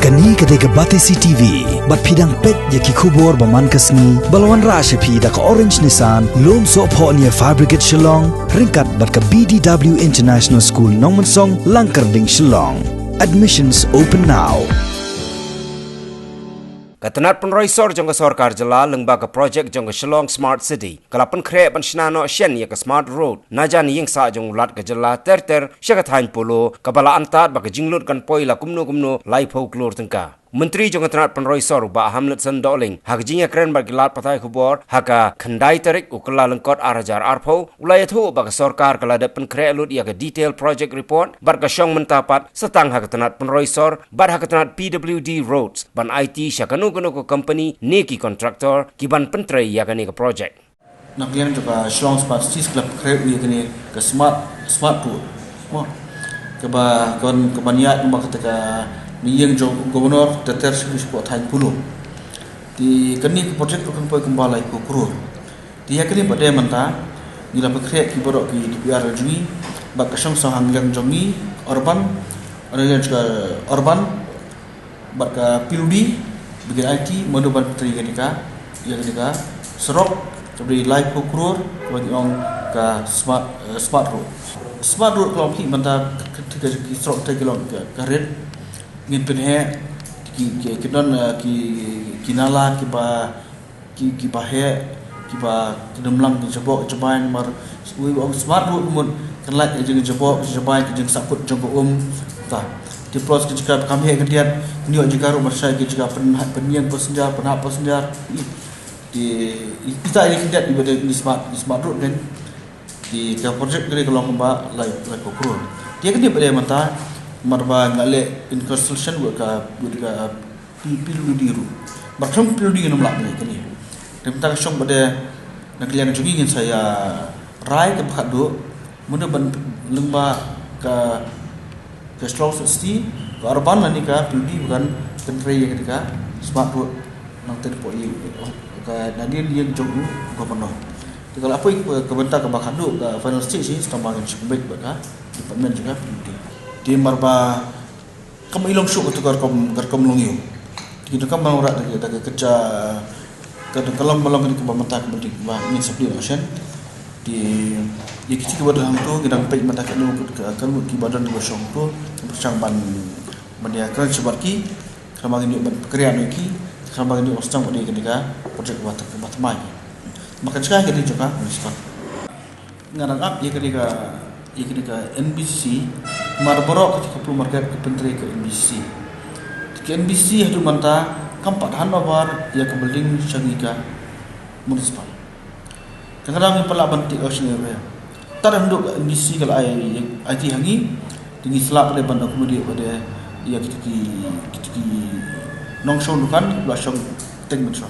Kani ketika Batesi TV, bat pidang pet yaki kubur baman kasni, balawan rasha pi da ka Orange Nissan, lom so po niya Fabricate Shillong, ringkat bat ka BDW International School Nongmansong, Langkarding Shillong. Admissions open now. Katanat penroisor jangka sorkar jela lembaga projek jangka Shillong Smart City. Kalapan krep pensinano sien ya ke Smart Road. Najan yang sa jang ulat ke jela ter syakat hain polo kabala antat baka jinglut kan poila kumno laipo klur tengka. Menteri jangka tanat penroisor ba Hamlet Sandoling hak jingya keren bagi lat patai kubor haka kendai tarik ukela lengkot arajar arpo ulaya tu baka sorkar kala dapat krep lut ya ke detail project report barka syong mentapat setang hak tanat penroisor bar hak tanat PWD Roads ban IT syakanu ko company neki kontraktor kiban pentrai ya kani ke project. Nak yang juga Shillong Smart City Club krep ya kani ke smart road. Mo keba kon kebaniat mbak ketika ni yang gubernur teter sebut hain puluh di kini projek akan pergi kembali ke kurur dia kini pada mentah bila berkreat kiborok di DPR jui bak kesong sahang yang jongi urban ada yang juga urban bak piludi bagi IT menuban putri ketika yang ketika serok jadi live ke kurur bagi orang ke smart road kalau kita mentah ketika serok tergelong ke karet ngin penhe ki don ki nala ki ba he ki ba demlang ki jebok jebain mar smart road mun kan lak jeung jebok jebain ki jeung saput jeung ta di pros ki jika kami he kediat ni jika ru bersai ki jika penyian passenger di kita ini kediat di smart road kan di ke projek kali kalau kembali live kokro dia kan dia pada mata marba ngale in construction buat PWD ru berkam PWD yang melak ni kini tentang syong pada naklian juga ingin saya rai ke pakat do mana ban lemba ke Shillong City ke urban ni ke PWD bukan country yang ketika smart road nang terpoi ke nadir yang jogu gubernur kalau apa kebentak ke pakat do ke final stage ni tambahkan cukup baik buat department juga PWD di marba kamu ilong syuk tu garkom longiu kita kan mau rak kita kerja kalau malam ni ke mata ke penting bah ingin sebelum action di kita buat hang tu kita pay mata ke kalau ki badan di bosong tu bersang ban media kan sebarki sama ini pekerjaan iki sama ini ostang pada ketika projek buat mai maka sekarang kita juga municipal ngarangap ya ketika NBC marborok ketika perlu market ke penteri ke NBC ke NBC hadu manta kampat hanover ya ke building syagika municipal kadang-kadang pala bantik auction area tar handuk NBC kalau IT hangi tinggi selap pada bandar kemudian pada ya kita nongshong dukan belasong teng mensa